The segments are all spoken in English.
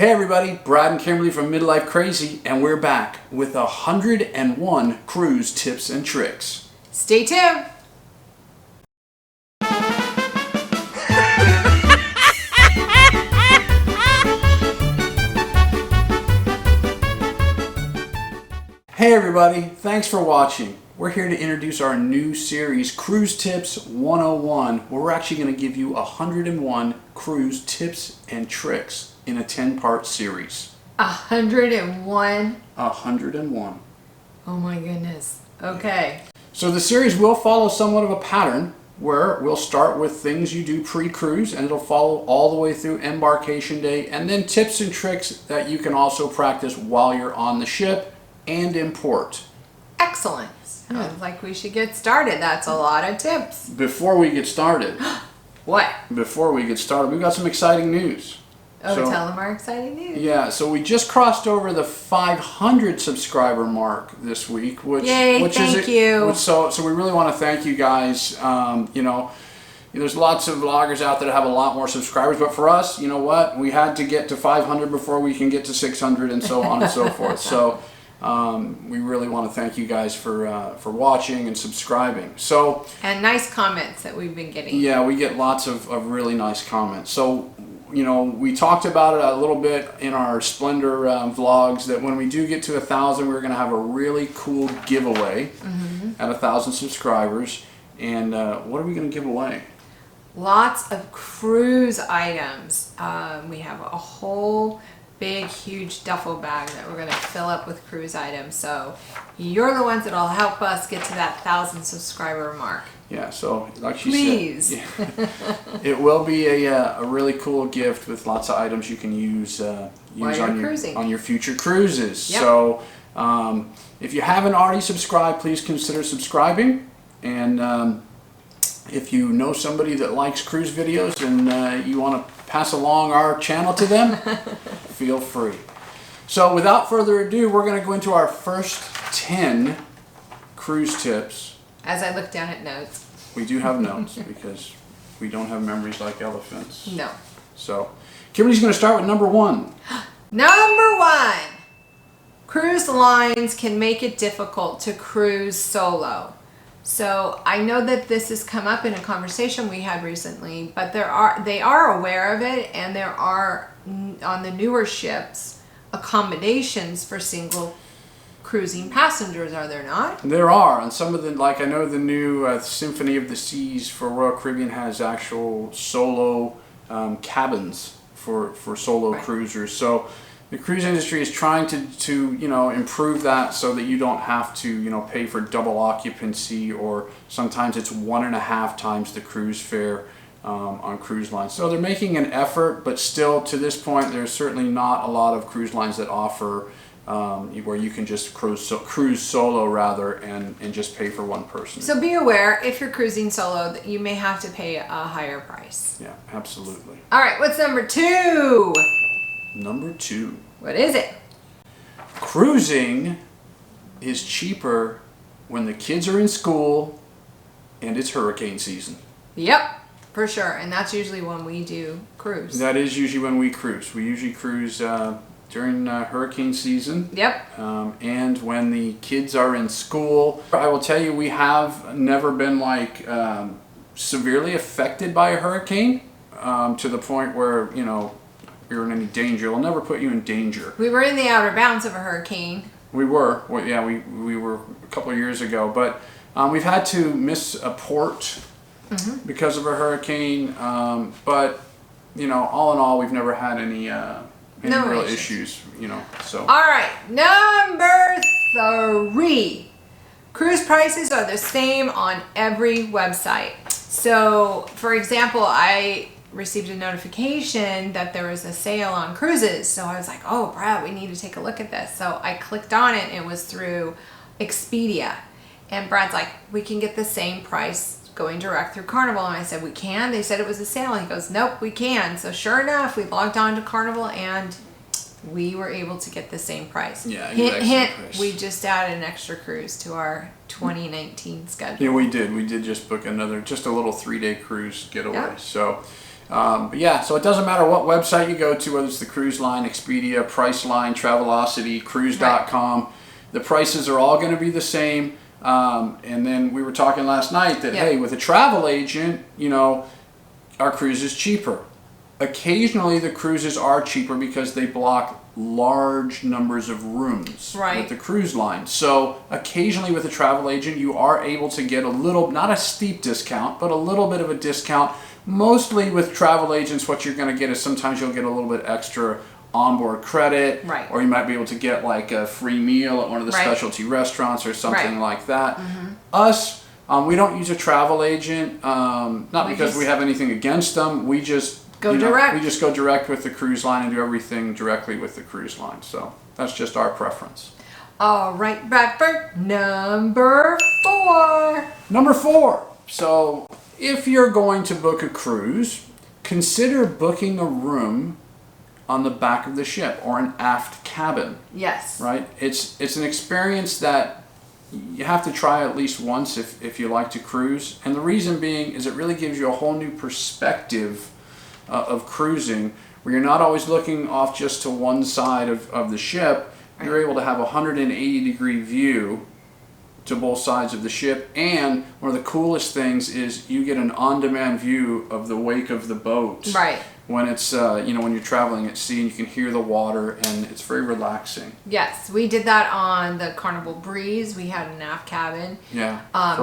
Hey everybody, Brad and Kimberly from Midlife Crazy, and we're back with 101 cruise tips and tricks. Stay tuned. Hey everybody, thanks for watching. We're here to introduce our new series, Cruise Tips 101, where we're actually going to give you 101 cruise tips and tricks in a 10-part series. 101? 101. Oh my goodness. Okay. So the series will follow somewhat of a pattern where we'll start with things you do pre-cruise and it'll follow all the way through embarkation day, and then tips and tricks that you can also practice while you're on the ship and in port. Excellent. Sounds like we should get started. That's a lot of tips. Before we get started. What? Before we get started, we've got some exciting news. Oh, tell them our exciting news. Yeah, so we just crossed over the 500 subscriber mark this week, which thank you. So we really want to thank you guys. There's lots of vloggers out there that have a lot more subscribers, but for us, you know what? We had to get to 500 before we can get to 600 and so on and so forth. So we really want to thank you guys for watching and subscribing. So and nice comments that we've been getting. Yeah, we get lots of really nice comments. So, we talked about it a little bit in our Splendor vlogs that when we do get to 1,000, we're going to have a really cool giveaway at 1,000 subscribers. And what are we going to give away? Lots of cruise items. We have a whole big, huge duffel bag that we're going to fill up with cruise items. So you're the ones that will help us get to that 1,000 subscriber mark. Yeah, so like she said, it will be a really cool gift with lots of items you can use on your future cruises. Yep. So if you haven't already subscribed, please consider subscribing. And if you know somebody that likes cruise videos and you want to pass along our channel to them, feel free. So without further ado, we're going to go into our first 10 cruise tips. As I look down at notes. We do have notes because we don't have memories like elephants. No. So Kimberly's going to start with number 1. Number 1. Cruise lines can make it difficult to cruise solo. So I know that this has come up in a conversation we had recently, but they are aware of it, and there are on the newer ships accommodations for single cruising passengers, are there not? There are, and some of the, I know the new Symphony of the Seas for Royal Caribbean has actual solo cabins for solo cruisers. So the cruise industry is trying to improve that so that you don't have to pay for double occupancy, or sometimes it's 1.5 times the cruise fare on cruise lines. So they're making an effort, but still to this point there's certainly not a lot of cruise lines that offer where you can just cruise solo rather and just pay for one person. So be aware, if you're cruising solo, that you may have to pay a higher price. Yeah, absolutely. All right, what's number 2? Number 2. What is it? Cruising is cheaper when the kids are in school and it's hurricane season. Yep, for sure. And that's usually when we do cruise. That is usually when we cruise. We usually cruise during hurricane season. Yep. And when the kids are in school. I will tell you, we have never been severely affected by a hurricane to the point where, you're in any danger. It'll never put you in danger. We were in the outer bounds of a hurricane. We were. Well, yeah, we were a couple of years ago. But we've had to miss a port because of a hurricane. But, all in all, we've never had any real issues, so. All right, number 3. Cruise prices are the same on every website. So, for example, I received a notification that there was a sale on cruises. So I was like, oh, Brad, we need to take a look at this. So I clicked on it. It was through Expedia. And Brad's like, we can get the same price going direct through Carnival. And I said, we can? They said it was a sale. And he goes, nope, we can. So sure enough, we logged on to Carnival and we were able to get the same price. Yeah, hint, we just added an extra cruise to our 2019 schedule. Yeah, we did. We did just book just a little 3-day cruise getaway. Yeah. So But yeah, so it doesn't matter what website you go to, whether it's the cruise line, Expedia, Priceline, Travelocity, Cruise.com, the prices are all going to be the same. And then we were talking last night that, hey, with a travel agent, you know, our cruise is cheaper. Occasionally the cruises are cheaper because they block large numbers of rooms with the cruise line. So occasionally with a travel agent you are able to get a little, not a steep discount, but a little bit of a discount. Mostly with travel agents what you're going to get is sometimes you'll get a little bit extra onboard credit, or you might be able to get like a free meal at one of the specialty restaurants or something like that. Us, we don't use a travel agent, not because we have anything against them. We just go direct. We just go direct with the cruise line and do everything directly with the cruise line. So that's just our preference. All right, Bradford, number 4. Number 4. So if you're going to book a cruise, consider booking a room on the back of the ship or an aft cabin. Yes. Right? It's an experience that you have to try at least once if you like to cruise. And the reason being is it really gives you a whole new perspective of cruising, where you're not always looking off just to one side of the ship. You're able to have a 180-degree view to both sides of the ship, and one of the coolest things is you get an on-demand view of the wake of the boat. When it's you know, when you're traveling at sea and you can hear the water, and it's very relaxing. Yes, we did that on the Carnival Breeze. We had an aft cabin. Yeah.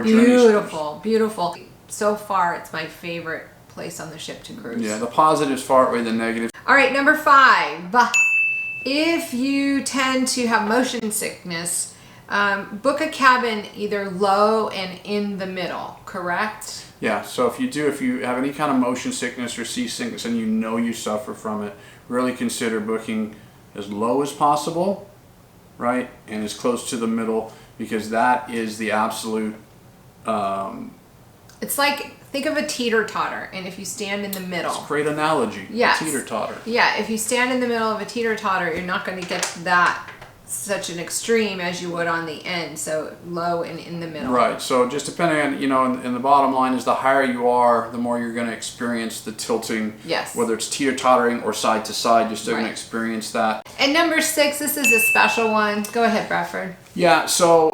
Beautiful. So far, it's my favorite place on the ship to cruise. Yeah, the positives far outweigh the negatives. All right, number 5. If you tend to have motion sickness, book a cabin either low and in the middle, correct? Yeah, so if you have any kind of motion sickness or seasickness and you know you suffer from it, really consider booking as low as possible, right? And as close to the middle, because that is the absolute... It's like, think of a teeter-totter, and if you stand in the middle... It's a great analogy, a teeter-totter. Yeah, if you stand in the middle of a teeter-totter, you're not going to get that such an extreme as you would on the end, so low and in the middle. Right, so just depending on, you know, and the bottom line is the higher you are, the more you're going to experience the tilting. Yes. Whether it's teeter-tottering or side to side, you're still going to experience that. And number 6, this is a special one. Go ahead, Bradford. Yeah, so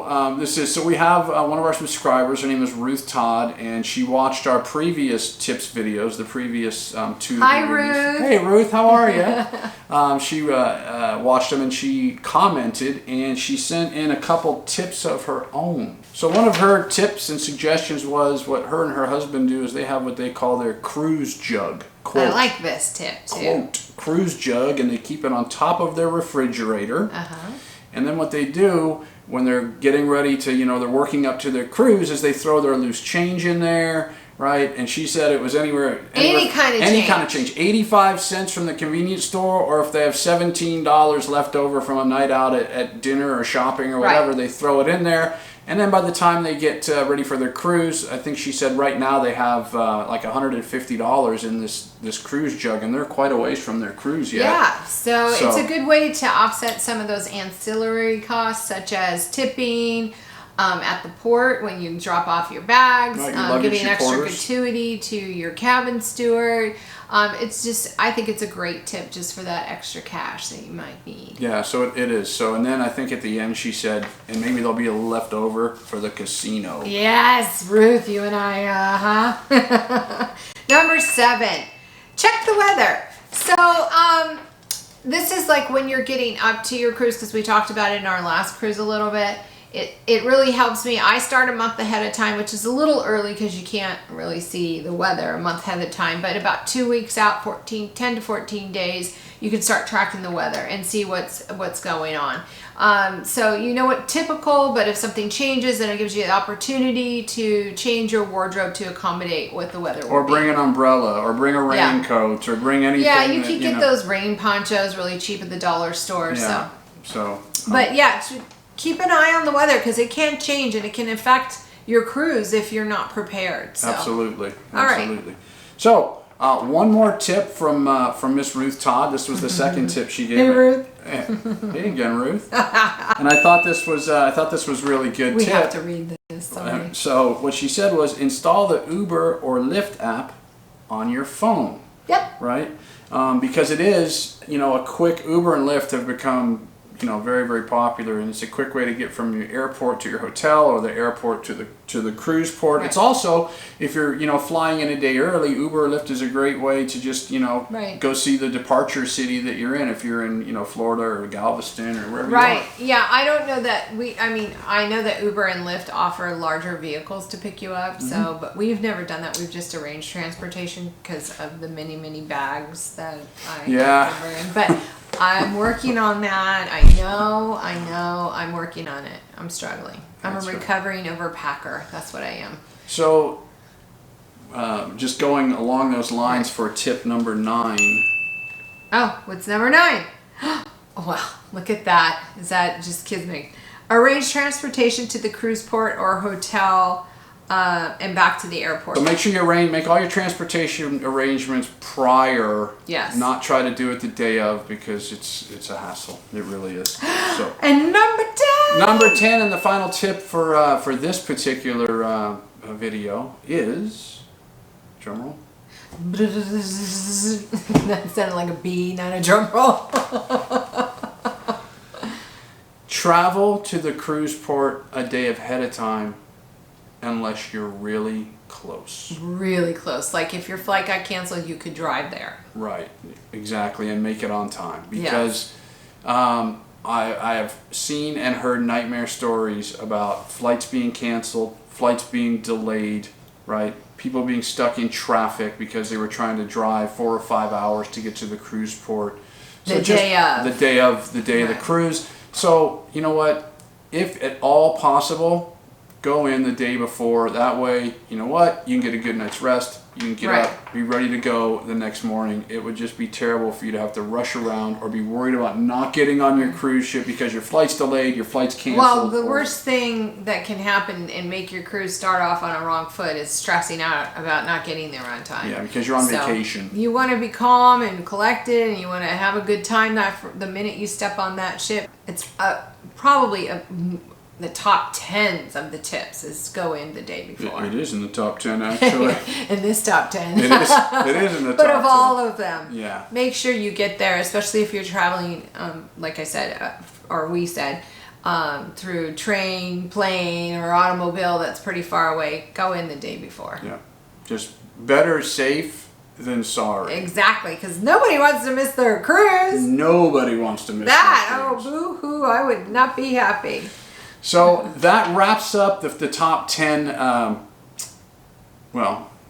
we have one of our subscribers. Her name is Ruth Todd, and she watched our previous tips videos, the previous 2. Hi, Ruth. Hey, Ruth, how are you? She watched them and she commented, and she sent in a couple tips of her own. So one of her tips and suggestions was what her and her husband do is they have what they call their cruise jug. Quote, I like this tip too. Quote, cruise jug, and they keep it on top of their refrigerator. And then what they do when they're getting ready to, you know, they're working up to their cruise is they throw their loose change in there, right? And she said it was any kind of change. 85 cents from the convenience store, or if they have $17 left over from a night out at dinner or shopping or whatever, they throw it in there. And then by the time they get ready for their cruise, I think she said right now they have like $150 in this cruise jug, and they're quite a ways from their cruise yet. Yeah, so it's a good way to offset some of those ancillary costs, such as tipping at the port when you drop off your bags, giving extra gratuity to your cabin steward. It's just, I think it's a great tip just for that extra cash that you might need. Yeah, so it is. So, and then I think at the end she said, and maybe there'll be a left over for the casino. Yes, Ruth, you and I, Number 7, check the weather. So, this is like when you're getting up to your cruise, because we talked about it in our last cruise a little bit. It really helps me. I start a month ahead of time, which is a little early because you can't really see the weather a month ahead of time. But about 2 weeks out, 10 to 14 days, you can start tracking the weather and see what's going on. So you know what, typical, but if something changes, then it gives you the opportunity to change your wardrobe to accommodate what the weather will be. Or bring an umbrella, or bring a raincoat, or bring anything. Yeah, you can get those rain ponchos really cheap at the dollar store. Yeah. But yeah, keep an eye on the weather because it can change and it can affect your cruise if you're not prepared. So. Absolutely. All right. So one more tip from Miss Ruth Todd. This was the second tip she gave. Hey, Ruth. Hey again, Ruth. And I thought this was really good. We have to read this. So what she said was install the Uber or Lyft app on your phone. Yep. Right? Because it is, a quick Uber and Lyft have become, very, very popular, and it's a quick way to get from your airport to your hotel or the airport to the cruise port. Right. It's also, if you're, flying in a day early, Uber or Lyft is a great way to just, Right. go see the departure city that you're in if you're in, Florida or Galveston or wherever Right. you are. Yeah, I don't know that I know that Uber and Lyft offer larger vehicles to pick you up, but we've never done that. We've just arranged transportation because of the many bags that I have to bring. But I'm working on that. I know. I'm working on it. I'm struggling. I'm a recovering overpacker. That's what I am. So, just going along those lines for tip number 9. Oh, what's number 9? Wow, look at that. Is that just kids me? Arrange transportation to the cruise port or hotel and back to the airport. So make sure you make all your transportation arrangements prior. Yes. Not try to do it the day of, because it's a hassle. It really is. So. And number 10. Number 10, and the final tip for this particular video is, drum roll. That sounded like a bee, not a drum roll. Travel to the cruise port a day ahead of time, unless you're really close. Really close. Like if your flight got canceled, you could drive there. Right, exactly, and make it on time. Because I have seen and heard nightmare stories about flights being canceled, flights being delayed, right? People being stuck in traffic because they were trying to drive 4 or 5 hours to get to the cruise port. So The day of the cruise. So, you know what? If at all possible, go in the day before. That way, you know what? You can get a good night's rest. You can get up, be ready to go the next morning. It would just be terrible for you to have to rush around or be worried about not getting on your cruise ship because your flight's delayed, your flight's canceled. Well, the worst thing that can happen and make your cruise start off on a wrong foot is stressing out about not getting there on time. Yeah, because you're on vacation. You want to be calm and collected, and you want to have a good time. The minute you step on that ship, it's probably the top 10s of the tips is go in the day before. It is in the top 10, actually. In this top 10. It is in the top 10. But of all of them, yeah. Make sure you get there, especially if you're traveling, like I said, or we said, through train, plane, or automobile that's pretty far away. Go in the day before. Yeah. Just better safe than sorry. Exactly, because nobody wants to miss their cruise. Nobody wants to miss that. their cruise. Oh, boo-hoo, I would not be happy. So that wraps up the top 10, the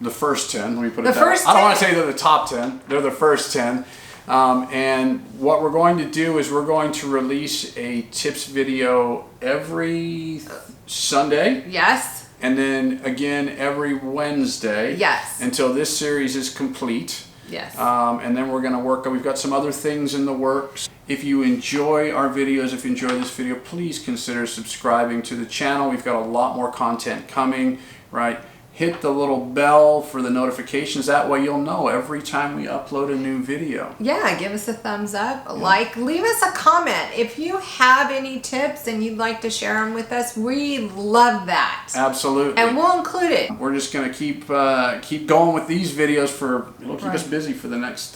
first 10, let me put it that way. I don't want to say they're the top 10, they're the first 10. And what we're going to do is we're going to release a tips video every Sunday. Yes. And then again every Wednesday. Yes. Until this series is complete. Yes. And then we're going to work on, we've got some other things in the works. If you enjoy our videos, if you enjoy this video, please consider subscribing to the channel. We've got a lot more content coming, right? Hit the little bell for the notifications. That way you'll know every time we upload a new video. Yeah, give us a thumbs up, like, leave us a comment. If you have any tips and you'd like to share them with us, we love that. Absolutely. And we'll include it. We're just going to keep going with these videos it'll keep us busy for the next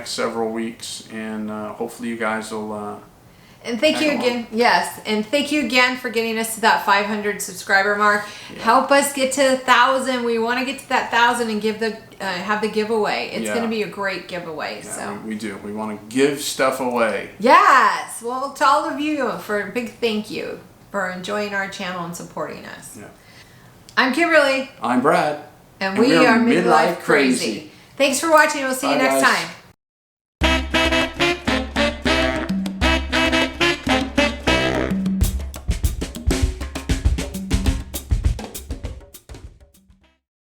several weeks, and hopefully you guys will and thank you again. Yes, and thank you again for getting us to that 500 subscriber mark. Yeah. Help us get to 1,000. We want to get to that 1,000 and have the giveaway. It's going to be a great giveaway. Yeah, so we do. We want to give stuff away. Yes. Well, to all of you, for a big thank you for enjoying our channel and supporting us. Yeah. I'm Kimberly. I'm Brad. And we are Midlife Crazy. Thanks for watching. We'll see you next time.